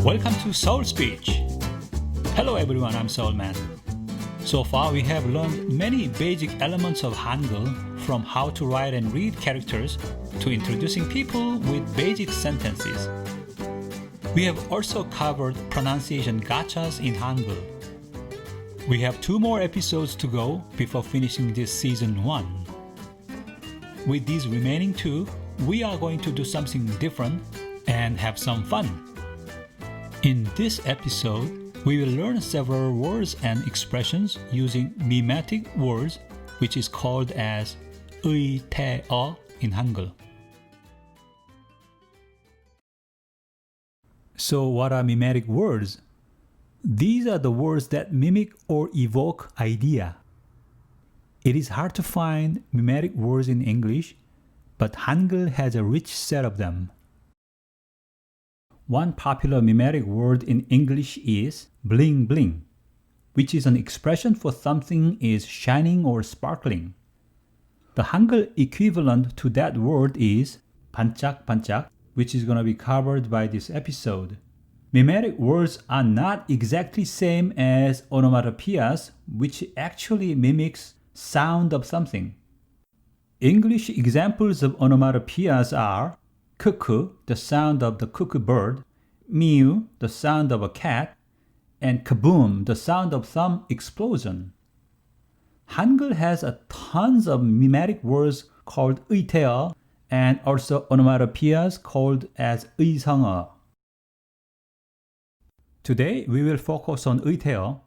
Welcome to Soul Speech. Hello everyone, I'm Soul Man. So far we have learned many basic elements of Hangul, from how to write and read characters to introducing people with basic sentences. We have also covered pronunciation gachas in Hangul. We have 2 more episodes to go before finishing this season 1. With these remaining 2, we are going to do something different and have some fun. In this episode, we will learn several words and expressions using mimetic words, which is called as 의태어 in Hangul. So what are mimetic words? These are the words that mimic or evoke idea. It is hard to find mimetic words in English, but Hangul has a rich set of them. One popular mimetic word in English is bling bling, which is an expression for something is shining or sparkling. The Hangul equivalent to that word is Panchak, which is going to be covered by this episode. Mimetic words are not exactly same as onomatopoeias, which actually mimics sound of something. English examples of onomatopoeias are cuckoo, the sound of the cuckoo bird, mew, the sound of a cat, and kaboom, the sound of some explosion. Hangul has a tons of mimetic words called 의태어 and also onomatopoeias called as 의성어. Today we will focus on 의태어,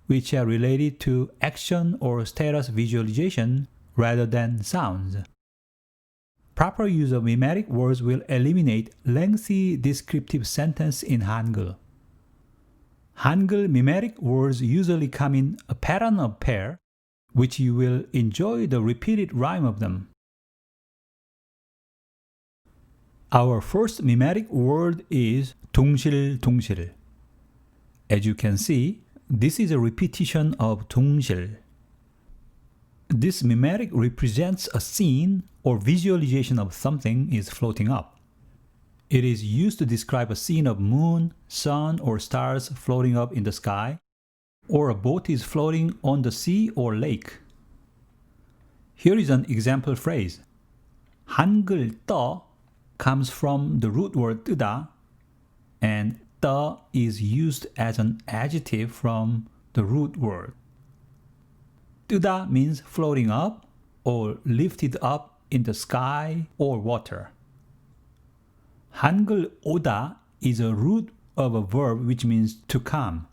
which are related to action or status visualization rather than sounds. Proper use of mimetic words will eliminate lengthy descriptive sentence in Hangul. Hangul mimetic words usually come in a pattern of pair, which you will enjoy the repeated rhyme of them. Our first mimetic word is Tungsil. As you can see, this is a repetition of Tungsil. This mimetic represents a scene or visualization of something is floating up. It is used to describe a scene of moon, sun, or stars floating up in the sky, or a boat is floating on the sea or lake. Here is an example phrase. Hangul 떠 comes from the root word 뜨다, and 떠 is used as an adjective from the root word. 뜨다 means floating up or lifted up in the sky or water. Hangul 오다 is a root of a verb which means to come.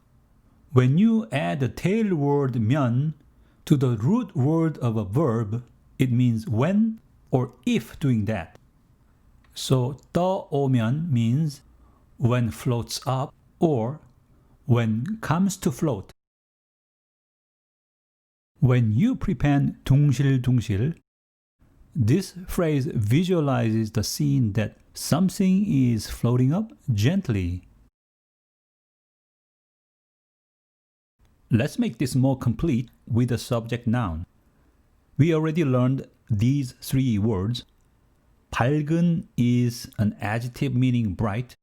When you add the tail word 면 to the root word of a verb, it means when or if doing that. So 떠오면 means when floats up or when comes to float. When you prepend 둥실둥실, this phrase visualizes the scene that something is floating up gently. Let's make this more complete with a subject noun. We already learned these 3 words. 밝은 is an adjective meaning bright.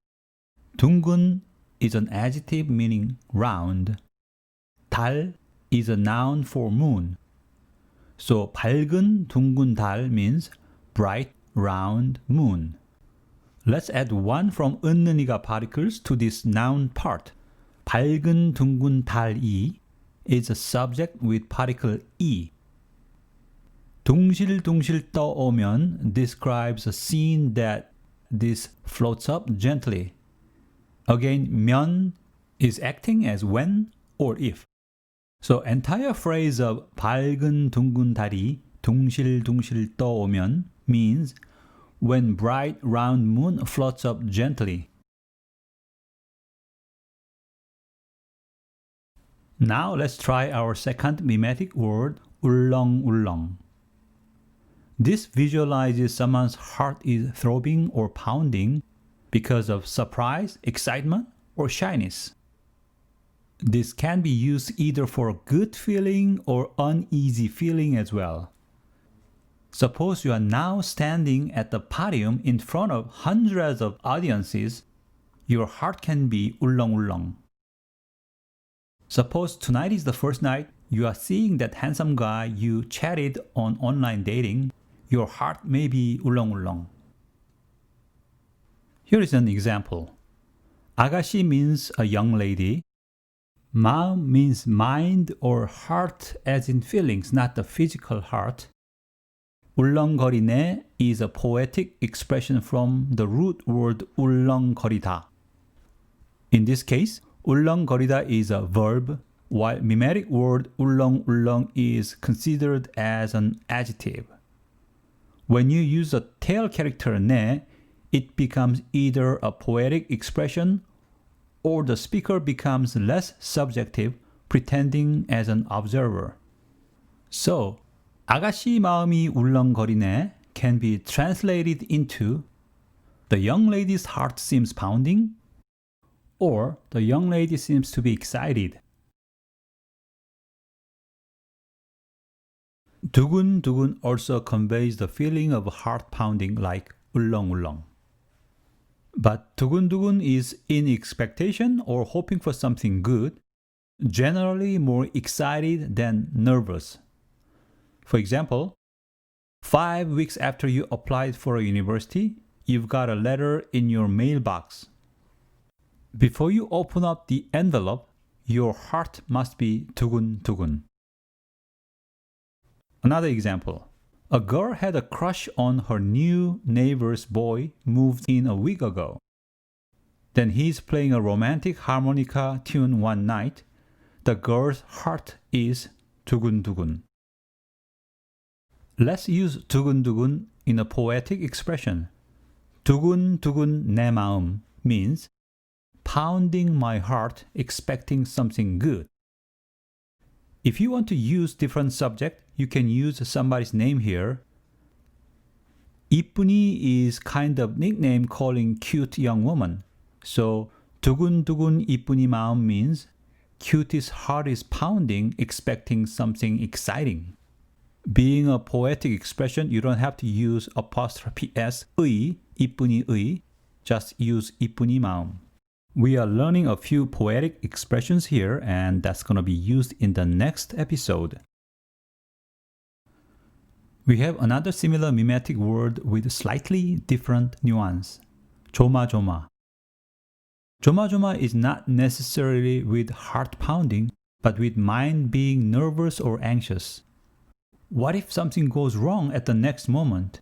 둥근 is an adjective meaning round. 달 is a noun for moon. So 밝은 둥근 달 means bright round moon. Let's add one from 은는이가 particles to this noun part. 밝은 둥근 달이 is a subject with particle e. 둥실둥실 떠오면 describes a scene that this floats up gently. Again, 면 is acting as when or if. So entire phrase of 밝은 둥근 달이 둥실둥실 떠오면 means when bright round moon floats up gently. Now let's try our second mimetic word, 울렁울렁. This visualizes someone's heart is throbbing or pounding because of surprise, excitement, or shyness. This can be used either for a good feeling or uneasy feeling as well. Suppose you are now standing at the podium in front of hundreds of audiences your heart can be 울렁울렁. Suppose tonight is the first night you are seeing that handsome guy you chatted on online dating. Your heart may be 울렁울렁. Here is an example. 아가씨 means a young lady. 마음 means mind or heart as in feelings, not the physical heart. 울렁거리네 is a poetic expression from the root word 울렁거리다. In this case, 울렁거리다 is a verb, while mimetic word 울렁울렁 is considered as an adjective. When you use a tail character 네, it becomes either a poetic expression or the speaker becomes less subjective, pretending as an observer. So, 아가씨 마음이 울렁거리네 can be translated into the young lady's heart seems pounding or the young lady seems to be excited. 두근두근 also conveys the feeling of heart pounding like 울렁울렁. But 두근두근 is in expectation or hoping for something good, generally more excited than nervous. For example, 5 weeks after you applied for a university, you've got a letter in your mailbox. Before you open up the envelope, your heart must be 두근두근. Another example. A girl had a crush on her new neighbor's boy moved in a week ago. Then he's playing a romantic harmonica tune one night. The girl's heart is 두근두근. Let's use 두근두근 in a poetic expression. 두근두근 내 마음 means pounding my heart expecting something good. If you want to use different subject, you can use somebody's name here. 이쁜이 is kind of nickname calling cute young woman. So 두근두근 이쁜이 마음 means cute's heart is pounding expecting something exciting. Being a poetic expression, you don't have to use apostrophe s, 의, 이쁜이의. Just use 이쁜이 마음. We are learning a few poetic expressions here, and that's going to be used in the next episode. We have another similar mimetic word with slightly different nuance. Chomajoma. Chomajoma is not necessarily with heart pounding, but with mind being nervous or anxious. What if something goes wrong at the next moment?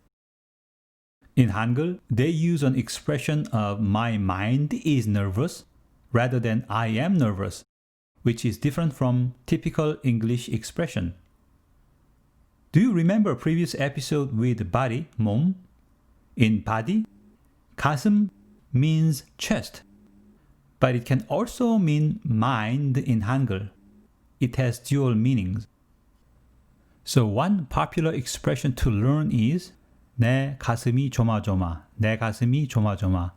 In Hangul, they use an expression of my mind is nervous rather than I am nervous, which is different from typical English expression. Do you remember a previous episode with body, 몸? In body, 가슴 means chest, but it can also mean mind in Hangul. It has dual meanings. So one popular expression to learn is 내 가슴이 조마조마, 내 가슴이 조마조마,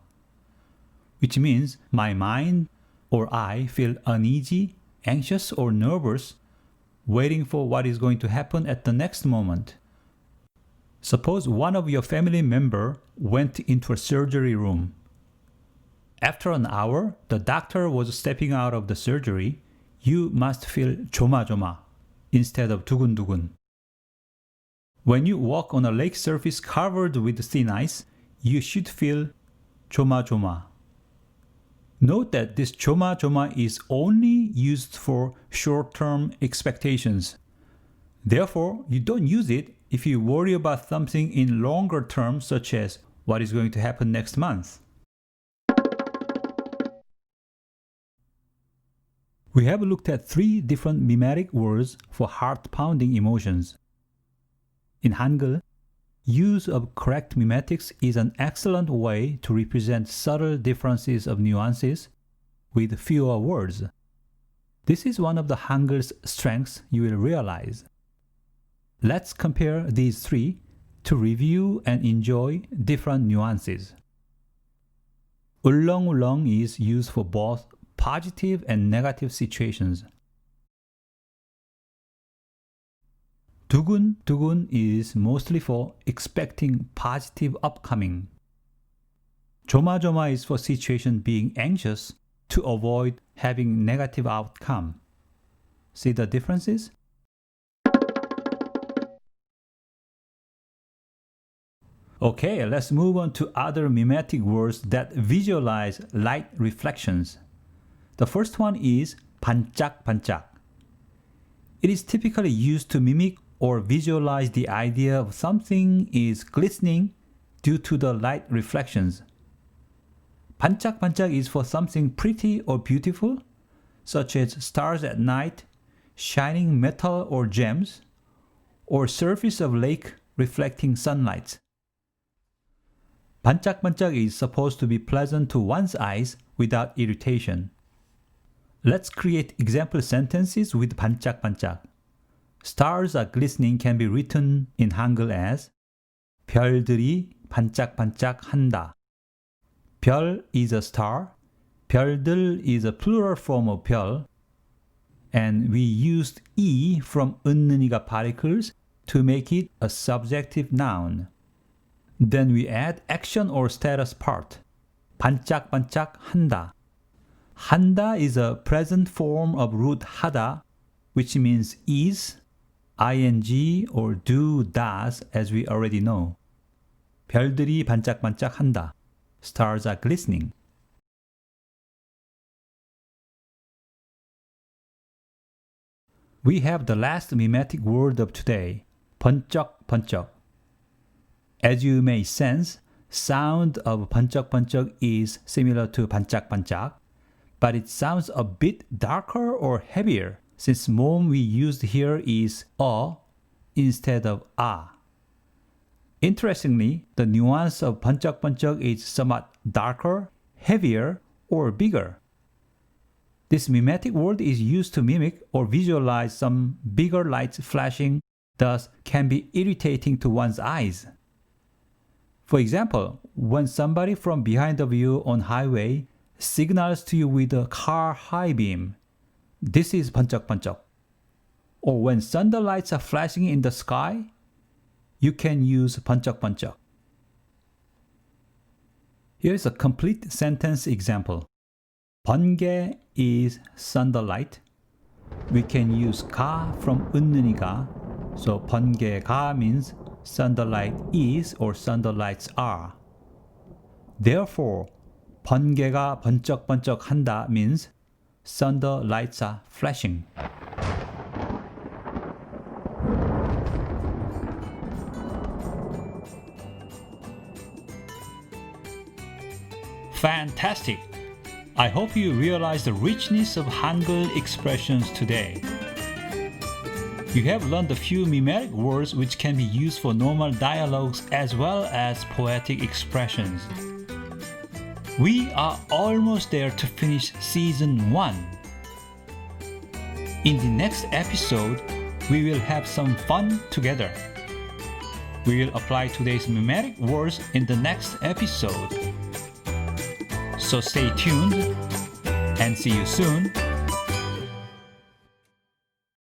which means my mind or I feel uneasy, anxious or nervous, waiting for what is going to happen at the next moment. Suppose one of your family member went into a surgery room. After an hour, the doctor was stepping out of the surgery. You must feel 조마조마 instead of 두근두근. When you walk on a lake surface covered with thin ice, you should feel 조마조마. Note that this 조마조마 is only used for short-term expectations. Therefore, you don't use it if you worry about something in longer terms, such as what is going to happen next month. We have looked at 3 different mimetic words for heart-pounding emotions. In Hangul, use of correct mimetics is an excellent way to represent subtle differences of nuances with fewer words. This is one of the Hangul's strengths you will realize. Let's compare these 3 to review and enjoy different nuances. 울렁울렁 is used for both positive and negative situations. 두근두근 is mostly for expecting positive upcoming. Chomajoma is for situation being anxious to avoid having negative outcome. See the differences? Okay, let's move on to other mimetic words that visualize light reflections. The first one is Panchak Panchak. It is typically used to mimic or visualize the idea of something is glistening due to the light reflections. Panchak Panchak is for something pretty or beautiful, such as stars at night, shining metal or gems, or surface of lake reflecting sunlight. Panchak Panchak is supposed to be pleasant to one's eyes without irritation. Let's create example sentences with Panchak Panchak. Stars are glistening can be written in Hangul as 별들이 반짝반짝한다. 별 is a star, 별들 is a plural form of 별, and we used E from 은는이가 particles to make it a subjective noun. Then we add action or status part. 반짝반짝한다. 한다 is a present form of root 하다, which means is, ing or do, does, as we already know. 별들이 반짝반짝한다. Stars are glistening. We have the last mimetic word of today, Panchak Panchak. As you may sense, sound of Panchak Panchak is similar to Panchak Panchak, but it sounds a bit darker or heavier since mom we used here is a instead of a. Interestingly, the nuance of Panchak Panchak is somewhat darker, heavier, or bigger. This mimetic word is used to mimic or visualize some bigger lights flashing, thus can be irritating to one's eyes. For example, when somebody from behind of you on highway signals to you with a car high beam, this is Panchak Panchak. Or when thunder lights are flashing in the sky, you can use Panchak Panchak. Here is a complete sentence example. 번개 is thunderlight. We can use 가 from 은는이가, so 번개가 means thunderlight is or thunderlights are. Therefore, 번개가 번쩍번쩍한다 means thunder lights are flashing. Fantastic! I hope you realize the richness of Hangul expressions today. You have learned a few mimetic words which can be used for normal dialogues as well as poetic expressions. We are almost there to finish Season 1. In the next episode, we will have some fun together. We will apply today's mimetic words in the next episode. So stay tuned and see you soon.